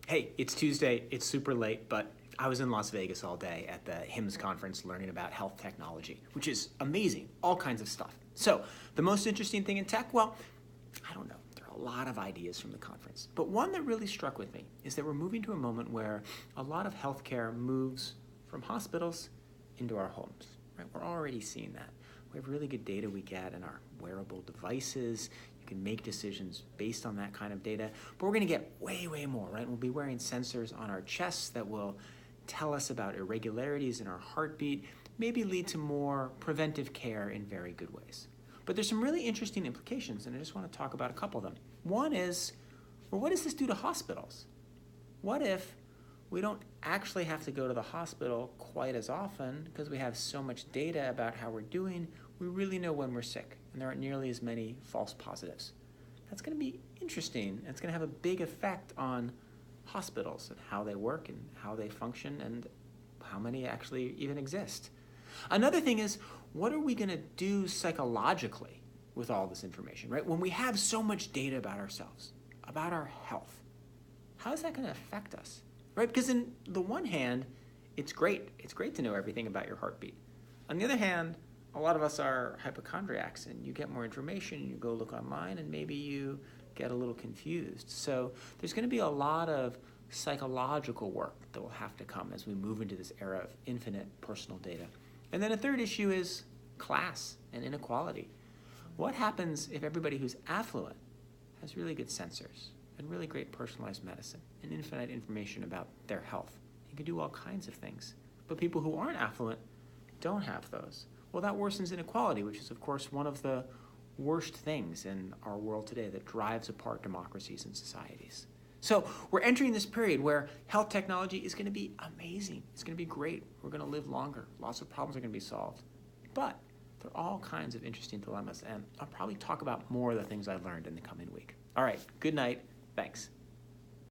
Hey, it's Tuesday, it's super late, but I was in Las Vegas all day at the HIMSS conference learning about health technology, which is amazing, all kinds of stuff. So, the most interesting thing in tech, well, I don't know, there are a lot of ideas from the conference. But one that really struck with me is that we're moving to a moment where a lot of healthcare moves from hospitals into our homes, right? We're already seeing that. We have really good data we get in our wearable devices. Can make decisions based on that kind of data, but we're going to get way more, right? We'll be wearing sensors on our chests that will tell us about irregularities in our heartbeat, maybe lead to more preventive care in very good ways. But there's some really interesting implications, and I just want to talk about a couple of them. One is, well, what does this do to hospitals? What if we don't actually have to go to the hospital quite as often because we have so much data about how we're doing? We really know when we're sick, and there aren't nearly as many false positives. That's going to be interesting, and it's going to have a big effect on hospitals and how they work and how they function and how many actually even exist. Another thing is, what are we going to do psychologically with all this information, right? When we have so much data about ourselves, about our health, how is that going to affect us, right? Because on the one hand, it's great. It's great to know everything about your heartbeat. On the other hand, a lot of us are hypochondriacs, and you get more information, and you go look online, and maybe you get a little confused. So there's going to be a lot of psychological work that will have to come as we move into this era of infinite personal data. And then a third issue is class and inequality. What happens if everybody who's affluent has really good sensors and really great personalized medicine and infinite information about their health? You can do all kinds of things. But people who aren't affluent don't have those. Well, that worsens inequality, which is, of course, one of the worst things in our world today that drives apart democracies and societies. So we're entering this period where health technology is going to be amazing. It's going to be great. We're going to live longer. Lots of problems are going to be solved. But there are all kinds of interesting dilemmas, and I'll probably talk about more of the things I learned in the coming week. All right, good night. Thanks.